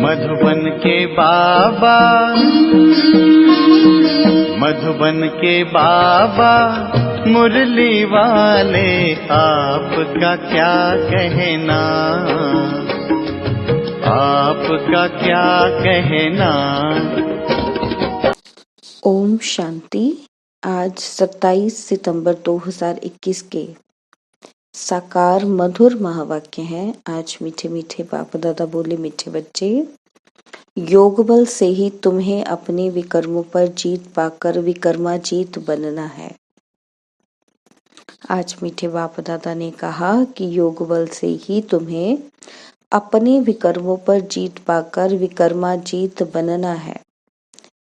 मधुबन के बाबा, मधुबन के बाबा मुरली वाले, आपका क्या कहना, आपका क्या कहना। ओम शांति। आज 27 सितंबर 2021 के साकार मधुर महावाक्य हैं। आज मीठे मीठे बाप दादा बोले, मीठे बच्चे, योग बल से ही तुम्हें अपने विकर्मों पर जीत पाकर विकर्माजीत बनना है। आज मीठे बाप दादा ने कहा कि योग बल से ही तुम्हें अपने विकर्मों पर जीत पाकर विकर्माजीत बनना है।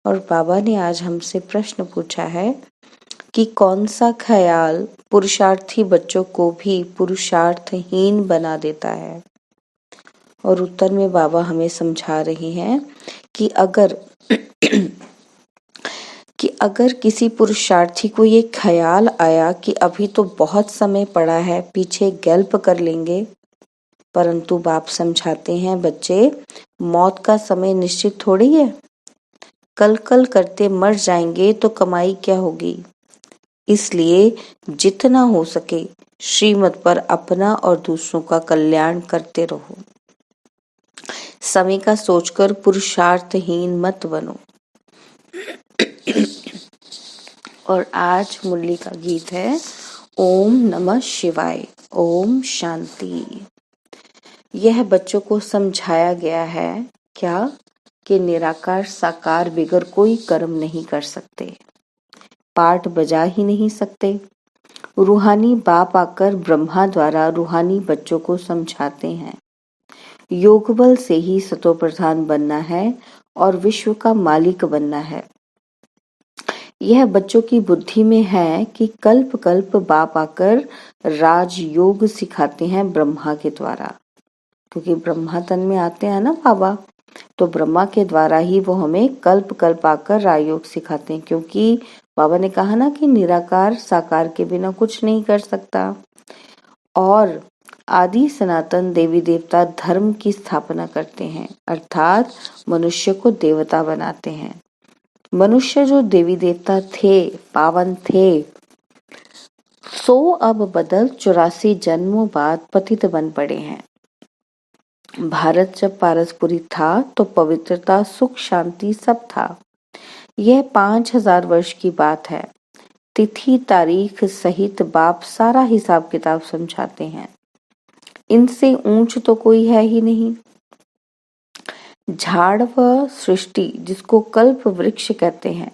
और बाबा ने आज हमसे प्रश्न पूछा है कि कौन सा ख्याल पुरुषार्थी बच्चों को भी पुरुषार्थहीन बना देता है। और उत्तर में बाबा हमें समझा रहे हैं कि अगर किसी पुरुषार्थी को ये ख्याल आया कि अभी तो बहुत समय पड़ा है, पीछे गैल्प कर लेंगे, परंतु बाप समझाते हैं, बच्चे, मौत का समय निश्चित थोड़ी है। कल कल करते मर जाएंगे तो कमाई क्या होगी। इसलिए जितना हो सके श्रीमत पर अपना और दूसरों का कल्याण करते रहो। समय का सोचकर पुरुषार्थहीन मत बनो। और आज मुरली का गीत है ओम नमः शिवाय, ओम शांति। यह बच्चों को समझाया गया है क्या कि निराकार साकार बिगर कोई कर्म नहीं कर सकते, पाठ बजा ही नहीं सकते। रूहानी बाप आकर ब्रह्मा द्वारा रूहानी बच्चों को समझाते हैं, योग बल से ही सतो प्रधान बनना है और विश्व का मालिक बनना है। यह बच्चों की बुद्धि में है कि कल्प कल्प बाप आकर राजयोग सिखाते हैं ब्रह्मा के द्वारा, क्योंकि ब्रह्मा तन में आते हैं ना बाबा, तो ब्रह्मा के द्वारा ही वो हमें कल्प कल्प आकर राजयोग सिखाते हैं। क्योंकि बाबा ने कहा ना कि निराकार साकार के बिना कुछ नहीं कर सकता। और आदि सनातन देवी देवता धर्म की स्थापना करते हैं, अर्थात मनुष्य को देवता बनाते हैं। मनुष्य जो देवी देवता थे, पावन थे, सो अब बदल 84 जन्मों बाद पतित बन पड़े हैं। भारत जब पारसपुरी था तो पवित्रता, सुख, शांति सब था। यह 5000 वर्ष की बात है। तिथि तारीख सहित बाप सारा हिसाब किताब समझाते हैं। इनसे ऊंच तो कोई है ही नहीं। झाड़ व सृष्टि, जिसको कल्प वृक्ष कहते हैं,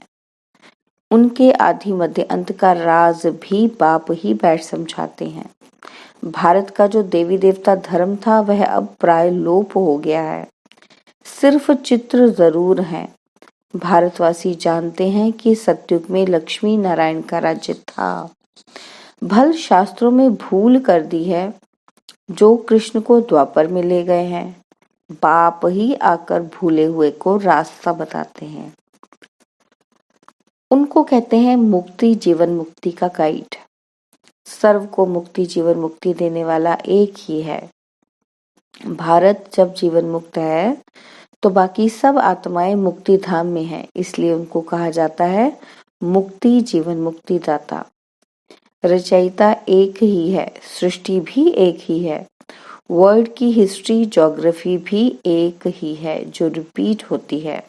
उनके आदि मध्य अंत का राज भी बाप ही बैठ समझाते हैं। भारत का जो देवी देवता धर्म था वह अब प्राय लोप हो गया है। सिर्फ चित्र जरूर हैं। भारतवासी जानते हैं कि सतयुग में लक्ष्मी नारायण का राज्य था। भल शास्त्रों में भूल कर दी है, जो कृष्ण को द्वापर में ले गए हैं। बाप ही आकर भूले हुए को रास्ता बताते हैं। उनको कहते हैं मुक्ति, जीवन मुक्ति का गाइड। सर्व को मुक्ति, जीवन मुक्ति देने वाला एक ही है। भारत जब जीवन मुक्त है तो बाकी सब आत्माएं मुक्ति धाम में हैं, इसलिए उनको कहा जाता है मुक्ति, जीवन मुक्ति दाता। रचयिता एक ही है, सृष्टि भी एक ही है, वर्ल्ड की हिस्ट्री, ज्योग्राफी भी एक ही है जो रिपीट होती है।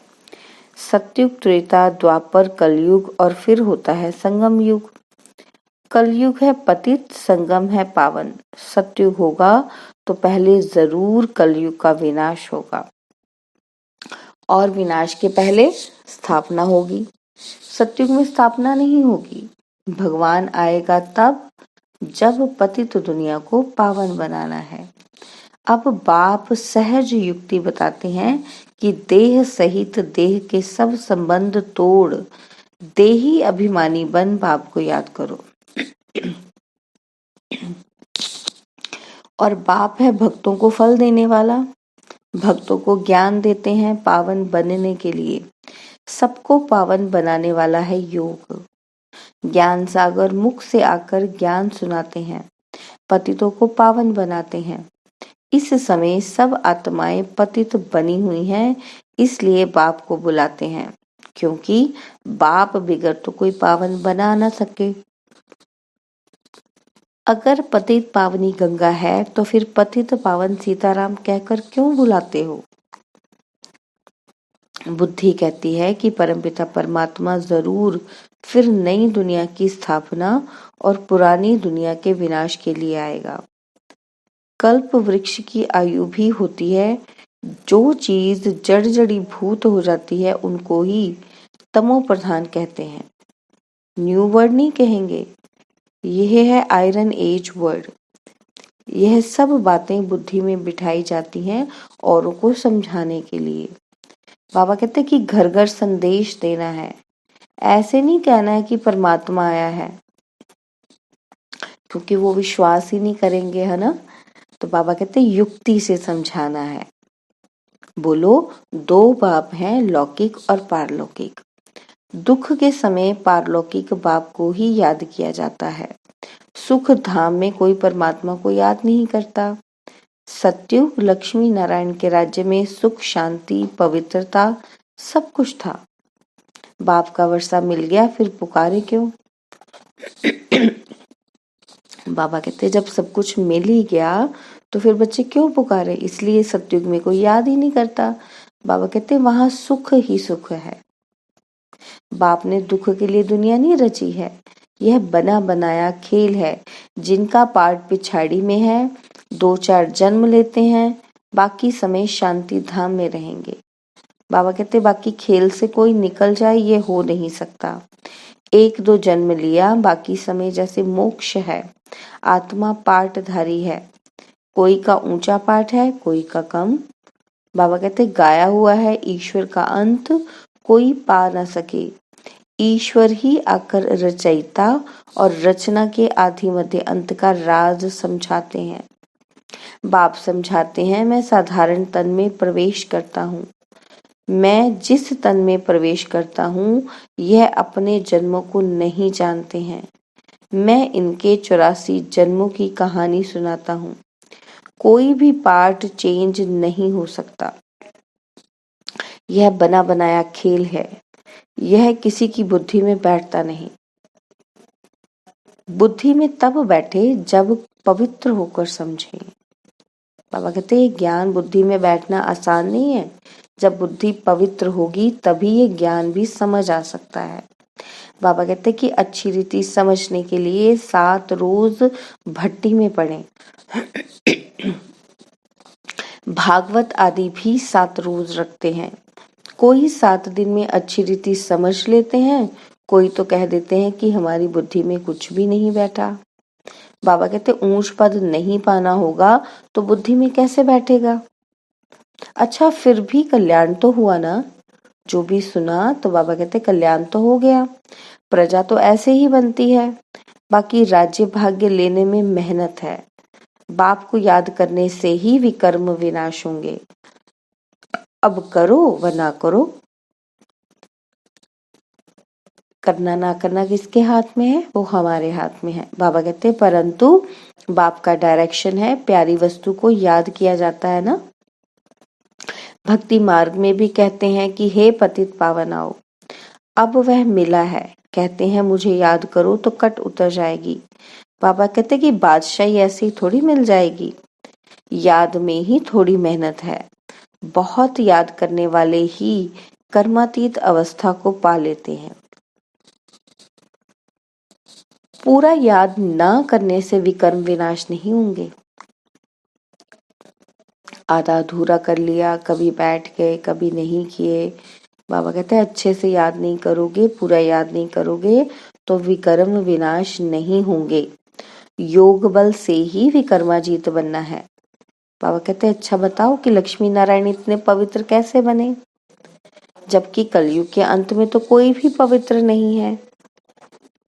सतयुग, त्रेता, द्वापर, कलयुग और फिर होता है संगम युग। कलयुग है पतित, संगम है पावन। सतयुग होगा तो पहले जरूर कलयुग का विनाश होगा और विनाश के पहले स्थापना होगी। सतयुग में स्थापना नहीं होगी। भगवान आएगा तब जब पतित दुनिया को पावन बनाना है। अब बाप सहज युक्ति बताते हैं कि देह सहित देह के सब संबंध तोड़ देही अभिमानी बन बाप को याद करो। और बाप है भक्तों को फल देने वाला। भक्तों को ज्ञान देते हैं पावन बनने के लिए। सबको पावन बनाने वाला है योग। ज्ञान सागर मुख से आकर ज्ञान सुनाते हैं, पतितों को पावन बनाते हैं। इस समय सब आत्माएं पतित बनी हुई हैं, इसलिए बाप को बुलाते हैं, क्योंकि बाप बिगर तो कोई पावन बना न सके। अगर पतित पावनी गंगा है तो फिर पतित पावन सीताराम कहकर क्यों बुलाते हो? बुद्धि कहती है कि परमपिता परमात्मा जरूर फिर नई दुनिया की स्थापना और पुरानी दुनिया के विनाश के लिए आएगा। कल्प वृक्ष की आयु भी होती है। जो चीज जड़ जड़ीभूत हो जाती है उनको ही तमो प्रधान कहते हैं। न्यू वर्ड नहीं कहेंगे, यह है आयरन एज वर्ड। यह सब बातें बुद्धि में बिठाई जाती हैं औरों को समझाने के लिए। बाबा कहते हैं कि घर घर संदेश देना है। ऐसे नहीं कहना है कि परमात्मा आया है, क्योंकि वो विश्वास ही नहीं करेंगे, है ना। तो बाबा कहते हैं युक्ति से समझाना है। बोलो, दो बाप हैं, लौकिक और पारलौकिक। दुख के समय पारलौकिक बाप को ही याद किया जाता है। सुख धाम में कोई परमात्मा को याद नहीं करता। सत्युग लक्ष्मी नारायण के राज्य में सुख, शांति, पवित्रता सब कुछ था। बाप का वर्षा मिल गया, फिर पुकारे क्यों? बाबा कहते जब सब कुछ मिल ही गया तो फिर बच्चे क्यों पुकारे? इसलिए सत्युग में कोई याद ही नहीं करता। बाबा कहते वहां सुख ही सुख है। बाप ने दुख के लिए दुनिया नहीं रची है। यह बना बनाया खेल है। जिनका पार्ट पिछाड़ी में है, 2-4 जन्म लेते हैं, बाकी समय शांति धाम में रहेंगे। बाबा कहते बाकी खेल से कोई निकल जाए ये हो नहीं सकता। 1-2 जन्म लिया, बाकी समय जैसे मोक्ष है। आत्मा पार्टधारी है, कोई का ऊंचा पाठ है, कोई का कम। बाबा कहते गाया हुआ है ईश्वर का अंत कोई पा न सके। ईश्वर ही आकर रचयिता और रचना के आदि मध्य अंत का राज समझाते हैं। बाप समझाते हैं मैं साधारण तन में प्रवेश करता हूँ। मैं जिस तन में प्रवेश करता हूँ यह अपने जन्मों को नहीं जानते हैं। मैं इनके 84 जन्मों की कहानी सुनाता हूँ। कोई भी पार्ट चेंज नहीं हो सकता। यह बना बनाया खेल है। यह किसी की बुद्धि में बैठता नहीं। बुद्धि में तब बैठे जब पवित्र होकर समझे। बाबा कहते हैं ज्ञान बुद्धि में बैठना आसान नहीं है। जब बुद्धि पवित्र होगी तभी ये ज्ञान भी समझ आ सकता है। बाबा कहते हैं कि अच्छी रीति समझने के लिए 7 रोज भट्टी में पढ़ें। भागवत आदि भी 7 रोज रखते हैं। कोई 7 दिन में अच्छी रीति समझ लेते हैं, कोई तो कह देते हैं कि हमारी बुद्धि में कुछ भी नहीं बैठा। बाबा कहते ऊंच पद नहीं पाना होगा तो बुद्धि में कैसे बैठेगा? अच्छा फिर भी कल्याण तो हुआ ना। जो भी सुना तो बाबा कहते कल्याण तो हो गया। प्रजा तो ऐसे ही बनती है। बाकी राज्य भाग्य लेने में मेहनत है। बाप को याद करने से ही विकर्म विनाश होंगे। अब करो व ना करो। करना ना करना किसके हाथ में है? वो हमारे हाथ में है। बाबा कहते हैं परंतु बाप का डायरेक्शन है, प्यारी वस्तु को याद किया जाता है ना। भक्ति मार्ग में भी कहते हैं कि हे पतित पावन आओ। अब वह मिला है, कहते हैं मुझे याद करो तो कट उतर जाएगी। बाबा कहते कि बादशाही ऐसी थोड़ी मिल जाएगी। याद में ही थोड़ी मेहनत है। बहुत याद करने वाले ही कर्मातीत अवस्था को पा लेते हैं। पूरा याद ना करने से विकर्म विनाश नहीं होंगे। आधा अधूरा कर लिया, कभी बैठ गए कभी नहीं किए। बाबा कहते हैं अच्छे से याद नहीं करोगे, पूरा याद नहीं करोगे तो विकर्म विनाश नहीं होंगे। योग बल से ही विकर्माजीत बनना है। बाबा कहते हैं अच्छा बताओ कि लक्ष्मी नारायण इतने पवित्र कैसे बने, जबकि कलयुग के अंत में तो कोई भी पवित्र नहीं है।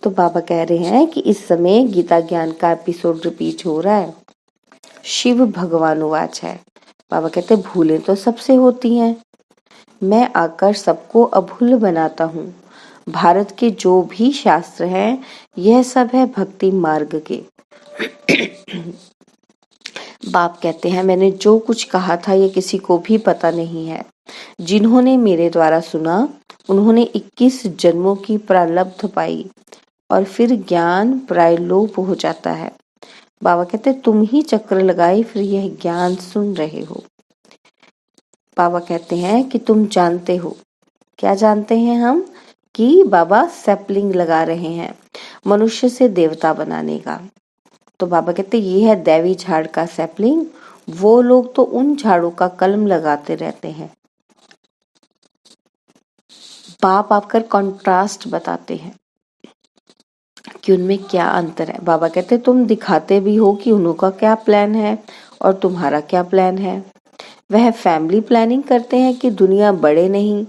तो बाबा कह रहे हैं कि इस समय गीता ज्ञान का एपिसोड रिपीट हो रहा है। शिव भगवान वाच है। बाबा कहते भूलें तो सबसे होती हैं, मैं आकर सबको अभूल बनाता हूँ। भारत के जो भी शास्त्र हैं यह सब है भक्ति मार्ग के। बाप कहते हैं मैंने जो कुछ कहा था ये किसी को भी पता नहीं है। जिन्होंने मेरे द्वारा सुना उन्होंने 21 जन्मों की प्रारब्ध पाई और फिर ज्ञान प्रायलोप हो जाता है। बाबा कहते तुम ही चक्र लगाए फिर यह ज्ञान सुन रहे हो। बाबा कहते हैं कि तुम जानते हो। क्या जानते हैं हम? कि बाबा सैपलिंग लगा रहे हैं मनुष्य से देवता बनाने का। तो बाबा कहते ये है दैवी झाड़ का सैपलिंग। वो लोग तो उन झाड़ों का कलम लगाते रहते हैं। बाप आकर कंट्रास्ट बताते हैं कि उनमें क्या अंतर है। बाबा कहते तुम दिखाते भी हो कि उनका क्या प्लान है और तुम्हारा क्या प्लान है। वह फैमिली प्लानिंग करते हैं कि दुनिया बढ़े नहीं।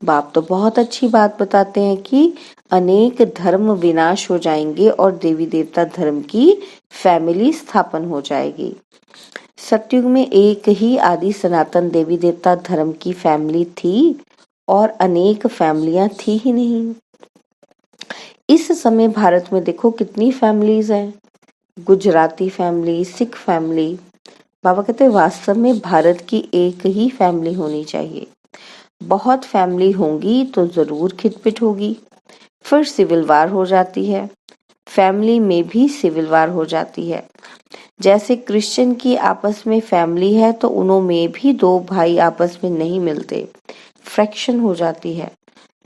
बाप तो बहुत अच्छी बात बताते हैं कि अनेक धर्म विनाश हो जाएंगे और देवी देवता धर्म की फैमिली स्थापन हो जाएगी। सतयुग में एक ही आदि सनातन देवी देवता धर्म की फैमिली थी और अनेक फैमिलियां थी ही नहीं। इस समय भारत में देखो कितनी फैमिलीज हैं। Gujarati family, Sikh family. बाबा कहते वास्तव में भारत की एक ही फैमिली होनी चाहिए। बहुत फैमिली होंगी तो जरूर खिटपिट होगी, फिर सिविल वार हो जाती है। फैमिली में भी सिविल वार हो जाती है। जैसे क्रिश्चियन की आपस में फैमिली है तो उनमें भी दो भाई आपस में नहीं मिलते, फ्रैक्शन हो जाती है।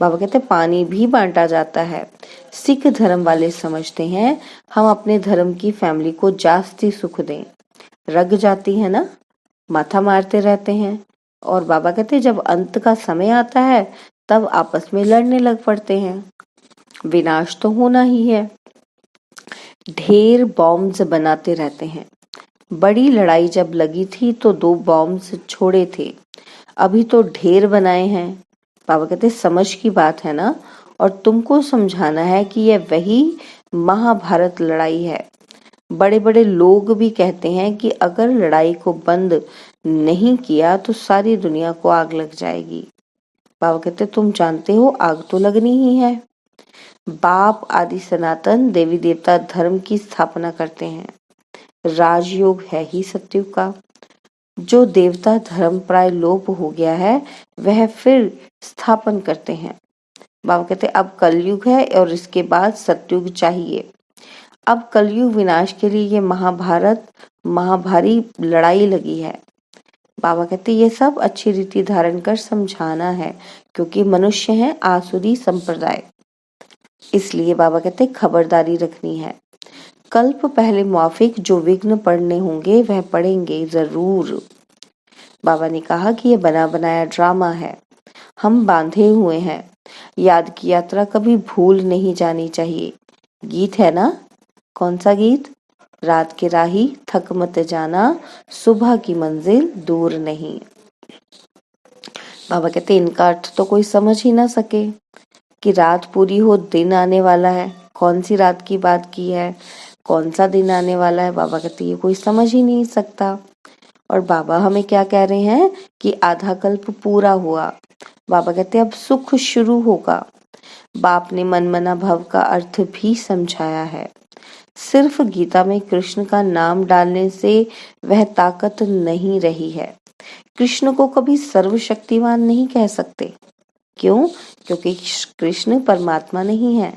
बाबा कहते पानी भी बांटा जाता है। सिख धर्म वाले समझते हैं हम अपने धर्म की फैमिली को जास्ती सुख दें, रग जाती है ना, माथा मारते रहते हैं। और बाबा कहते जब अंत का समय आता है तब आपस में लड़ने लग पड़ते हैं। विनाश तो होना ही है। ढेर बॉम्ब्स बनाते रहते हैं। बड़ी लड़ाई जब लगी थी तो 2 बॉम्ब्स छोड़े थे, अभी तो ढेर बनाए हैं। बाबा कहते समझ की बात है ना, और तुमको समझाना है कि यह वही महाभारत लड़ाई है। बड़े बड़े लोग भी कहते हैं कि अगर लड़ाई को बंद नहीं किया तो सारी दुनिया को आग लग जाएगी। बाबा कहते तुम जानते हो आग तो लगनी ही है। बाप आदि सनातन देवी देवता धर्म की स्थापना करते हैं। राजयोग है ही सतयुग का। जो देवता धर्म प्राय लोप हो गया है वह फिर स्थापन करते हैं। बाबा कहते अब कलयुग है और इसके बाद सतयुग चाहिए। अब कलयुग विनाश के लिए ये महाभारी लड़ाई लगी है। बाबा कहते ये सब अच्छी रीति धारण कर समझाना है, क्योंकि मनुष्य है आसुरी संप्रदाय, इसलिए बाबा कहते खबरदारी रखनी है। कल्प पहले मुआफिक जो विघ्न पढ़ने होंगे वह पढ़ेंगे जरूर। बाबा ने कहा कि ये बना बनाया ड्रामा है, हम बांधे हुए हैं। याद की यात्रा कभी भूल नहीं जानी चाहिए। गीत है ना, कौन सा गीत? रात के राही थक मत जाना, सुबह की मंजिल दूर नहीं। बाबा कहते इनका अर्थ तो कोई समझ ही ना सके कि रात पूरी हो दिन आने वाला है। कौन सी रात की बात की है, कौन सा दिन आने वाला है? बाबा कहते ये कोई समझ ही नहीं सकता। और बाबा हमें क्या कह रहे हैं कि आधा कल्प पूरा हुआ। बाबा कहते अब सुख शुरू होगा। बाप ने मनमना भव का अर्थ भी समझाया है। सिर्फ गीता में कृष्ण का नाम डालने से वह ताकत नहीं रही है। कृष्ण को कभी सर्वशक्तिवान नहीं कह सकते। क्यों? क्योंकि कृष्ण परमात्मा नहीं है,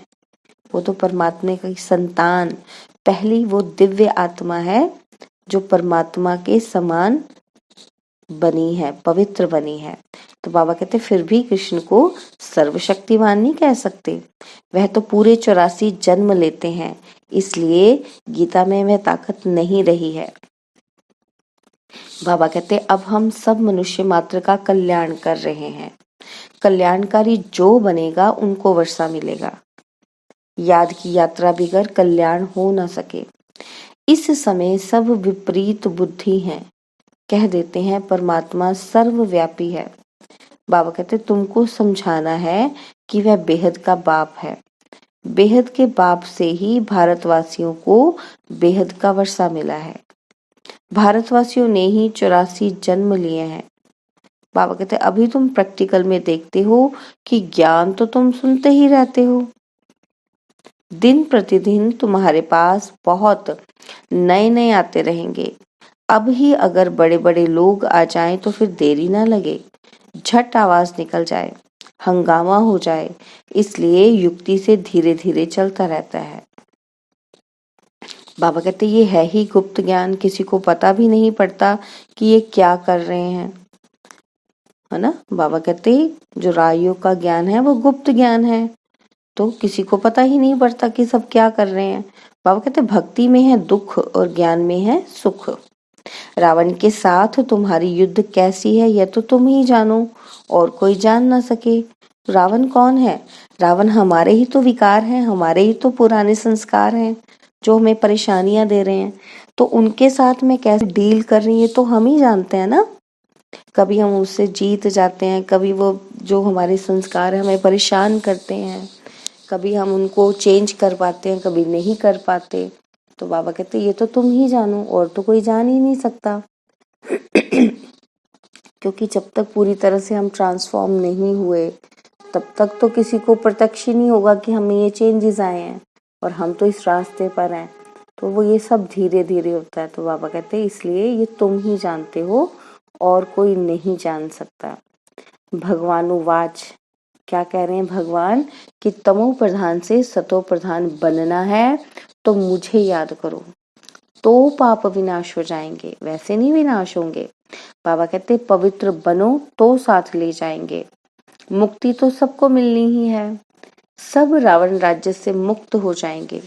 वो तो परमात्मा की संतान, पहली वो दिव्य आत्मा है जो परमात्मा के समान बनी है, पवित्र बनी है। तो बाबा कहते फिर भी कृष्ण को सर्वशक्तिवान नहीं कह सकते, वह तो पूरे 84 जन्म लेते हैं, इसलिए गीता में वह ताकत नहीं रही है। बाबा कहते अब हम सब मनुष्य मात्र का कल्याण कर रहे हैं। कल्याणकारी जो बनेगा उनको वर्षा मिलेगा। याद की यात्रा बिगर कल्याण हो न सके। इस समय सब विपरीत बुद्धि हैं, कह देते हैं परमात्मा सर्वव्यापी है। बाबा कहते तुमको समझाना है कि वह बेहद का बाप है। बेहद के बाप से ही भारतवासियों को बेहद का वर्षा मिला है। भारतवासियों ने ही 84 जन्म लिए हैं। बाबा कहते अभी तुम प्रैक्टिकल में देखते हो कि ज्ञान तो तुम सुनते ही रहते हो। दिन प्रतिदिन तुम्हारे पास बहुत नए नए आते रहेंगे। अब ही अगर बड़े बड़े लोग आ जाएं तो फिर देरी ना लगे, झट आवाज निकल जाए, हंगामा हो जाए, इसलिए युक्ति से धीरे धीरे चलता रहता है। बाबा कहते ये है ही गुप्त ज्ञान, किसी को पता भी नहीं पड़ता कि ये क्या कर रहे हैं, है ना। बाबा कहते जो राजयोग का ज्ञान है वो गुप्त ज्ञान है, तो किसी को पता ही नहीं पड़ता कि सब क्या कर रहे हैं। बाबा कहते भक्ति में है दुख और ज्ञान में है सुख। रावण के साथ तुम्हारी युद्ध कैसी है यह तो तुम ही जानो, और कोई जान ना सके। रावण कौन है? रावण हमारे ही तो विकार हैं, हमारे ही तो पुराने संस्कार हैं जो हमें परेशानियां दे रहे हैं। तो उनके साथ में कैसे डील कर रही है तो हम ही जानते हैं ना। कभी हम उससे जीत जाते हैं, कभी वो जो हमारे संस्कार है हमें परेशान करते हैं, कभी हम उनको चेंज कर पाते हैं, कभी नहीं कर पाते। तो बाबा कहते ये तो तुम ही जानो, और तो कोई जान ही नहीं सकता। क्योंकि जब तक पूरी तरह से हम ट्रांसफॉर्म नहीं हुए तब तक तो किसी को प्रत्यक्ष ही नहीं होगा कि हमें ये चेंजेस आए हैं और हम तो इस रास्ते पर हैं। तो वो ये सब धीरे धीरे होता है। तो बाबा कहते हैं इसलिए ये तुम ही जानते हो और कोई नहीं जान सकता। भगवानुवाच, क्या कह रहे हैं भगवान कि तमो प्रधान से सतो प्रधान बनना है तो मुझे याद करो, तो पाप विनाश हो जाएंगे, वैसे नहीं विनाश होंगे। बाबा कहते पवित्र बनो तो साथ ले जाएंगे, मुक्ति तो सबको मिलनी ही है, सब रावण राज्य से मुक्त हो जाएंगे।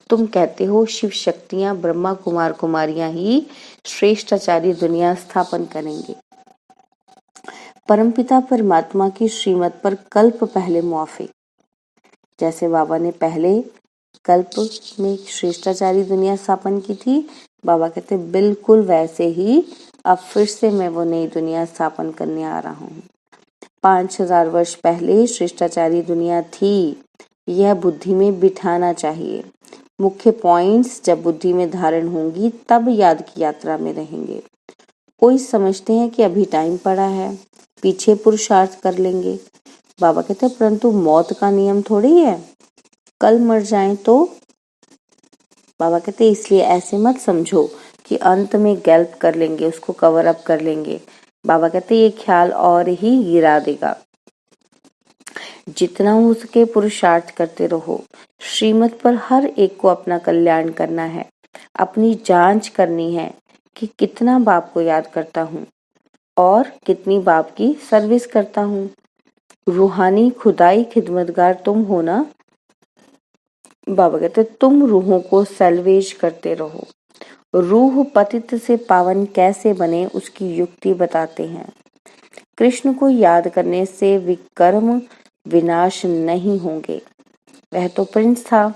तुम कहते हो शिव शक्तियां ब्रह्मा कुमार कुमारियां ही श्रेष्ठाचार्य दुनिया स्थापन करेंगे। परमपिता परमात्मा की श्रीमत पर कल्प पहले मुआफिक, जैसे बाबा ने पहले कल्प में श्रेष्ठाचार्य दुनिया स्थापन की थी, बाबा कहते बिल्कुल वैसे ही अब फिर से मैं वो नई दुनिया स्थापन करने आ रहा हूँ। 5000 वर्ष पहले श्रेष्ठाचार्य दुनिया थी, यह बुद्धि में बिठाना चाहिए। मुख्य पॉइंट्स जब बुद्धि में धारण होंगी तब याद की यात्रा में रहेंगे। कोई समझते हैं कि अभी टाइम पड़ा है, पीछे पुरुषार्थ कर लेंगे। बाबा कहते हैं परंतु मौत का नियम थोड़ी है, कल मर जाएं तो। बाबा कहते इसलिए ऐसे मत समझो कि अंत में गैल्प कर लेंगे, उसको कवर अप कर लेंगे। बाबा कहते ये ख्याल और ही गिरा देगा। जितना हो सके पुरुषार्थ करते रहो। श्रीमत पर हर एक को अपना कल्याण करना है, अपनी जांच करनी है कि कितना बाप को याद करता हूँ और कितनी बाप की सर्विस करता हूँ। रूहानी खुदाई खिदमतगार तुम हो ना। बाबा कहते तुम रूहों को सैल्वेज करते रहो। रूह पतित से पावन कैसे बने उसकी युक्ति बताते हैं। कृष्ण को याद करने से विकर्म विनाश नहीं होंगे। वह तो प्रिंस था,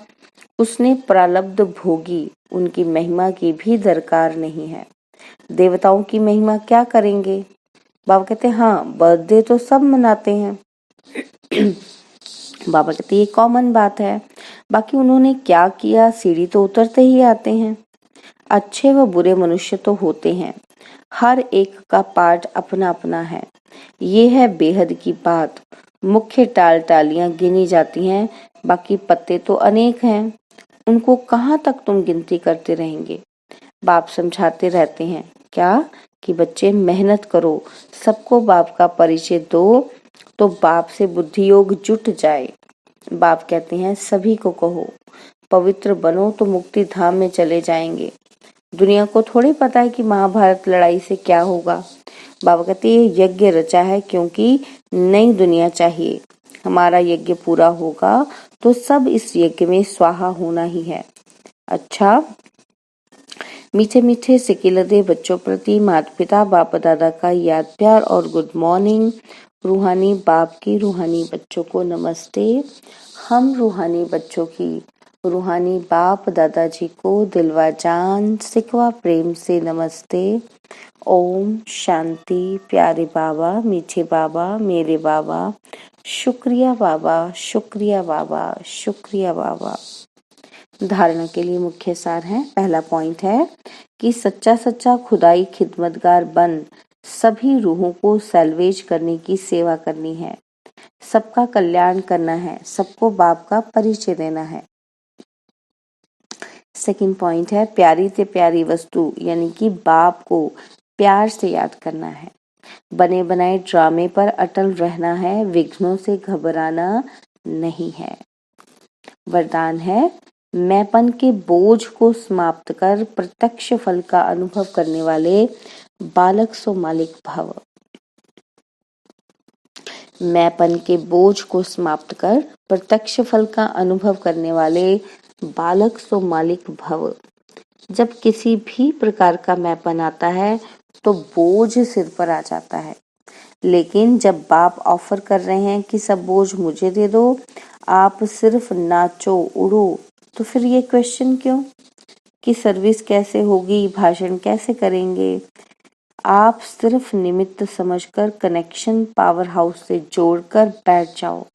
उसने प्रारब्ध भोगी, उनकी महिमा की भी दरकार नहीं है। देवताओं की महिमा क्या करेंगे? बाबा कहते हाँ बर्थडे तो सब मनाते हैं। बाबा कहते ये कॉमन बात है, बाकी उन्होंने क्या किया, सीढ़ी तो उतरते ही आते हैं। अच्छे व बुरे मनुष्य तो होते हैं, हर एक का पार्ट अपना अपना है। ये है बेहद की बात। मुख्य टालियां गिनी जाती हैं, बाकी पत्ते तो अनेक हैं, उनको कहाँ तक तुम गिनती करते रहेंगे। बाप समझाते रहते हैं क्या कि बच्चे मेहनत करो, सबको बाप का परिचय दो तो बाप से बुद्धि योग जुट जाए। बाप कहते हैं सभी को कहो पवित्र बनो तो मुक्ति धाम में चले जाएंगे। दुनिया को थोड़ी पता है कि महाभारत लड़ाई से क्या होगा। बाबा कहते ये यज्ञ रचा है क्योंकि नई दुनिया चाहिए। हमारा यज्ञ पूरा होगा तो सब इस यज्ञ में स्वाहा होना ही है। अच्छा, मीठे मीठे सिकिलदे बच्चों प्रति माता पिता बाप दादा का याद प्यार और गुड मॉर्निंग। रूहानी बाप की रूहानी बच्चों को नमस्ते। हम रूहानी बच्चों की रूहानी बाप दादाजी को दिलवा जान सिकवा प्रेम से नमस्ते। ओम शांति। प्यारे बाबा, मीठे बाबा, मेरे बाबा, शुक्रिया बाबा, शुक्रिया बाबा, शुक्रिया बाबा। धारणा के लिए मुख्य सार है। पहला पॉइंट है कि सच्चा सच्चा खुदाई खिदमतगार बन सभी रूहों को सैल्वेज करने की सेवा करनी है, सबका कल्याण करना है, सबको बाप का परिचय देना है। सेकंड पॉइंट है प्यारी से प्यारी वस्तु यानी कि बाप को प्यार से याद करना है। बने बनाए ड्रामे पर अटल रहना है, विघ्नों से घबराना नहीं है। वरदान है मैंपन के बोझ को समाप्त कर प्रत्यक्ष फल का अनुभव करने वाले बालक सो मालिक भव। मैंपन के बोझ को समाप्त कर प्रत्यक्ष फल का अनुभव करने वाले बालक सो मालिक भव। जब किसी भी प्रकार का मैंपन आता है तो बोझ सिर पर आ जाता है, लेकिन जब बाप ऑफर कर रहे हैं कि सब बोझ मुझे दे दो, आप सिर्फ नाचो उड़ो, तो फिर ये क्वेश्चन क्यों कि सर्विस कैसे होगी, भाषण कैसे करेंगे। आप सिर्फ निमित्त समझकर कनेक्शन पावर हाउस से जोड़कर बैठ जाओ।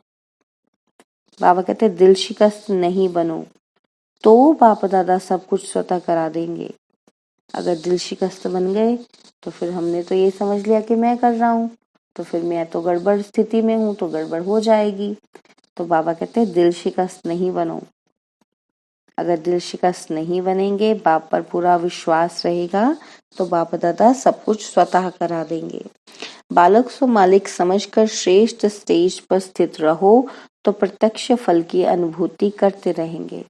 बाबा कहते दिल शिकस्त नहीं बनो, तो बाप दादा सब कुछ स्वतः करा देंगे। अगर दिल शिकस्त बन गए तो फिर हमने तो ये समझ लिया कि मैं कर रहा हूँ, तो फिर मैं तो गड़बड़ स्थिति में हूँ, तो गड़बड़ हो जाएगी। तो बाबा कहते हैं दिल शिकस्त नहीं बनो। अगर दिल शिकस्त नहीं बनेंगे, बाप पर पूरा विश्वास रहेगा, तो बाप दादा सब कुछ स्वतः करा देंगे। बालक सो मालिक समझकर श्रेष्ठ स्टेज पर स्थित रहो तो प्रत्यक्ष फल की अनुभूति करते रहेंगे।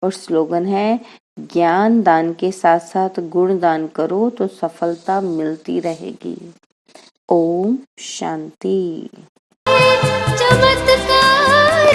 और स्लोगन है ज्ञान दान के साथ साथ गुण दान करो तो सफलता मिलती रहेगी। ओम शांति। चमत्कार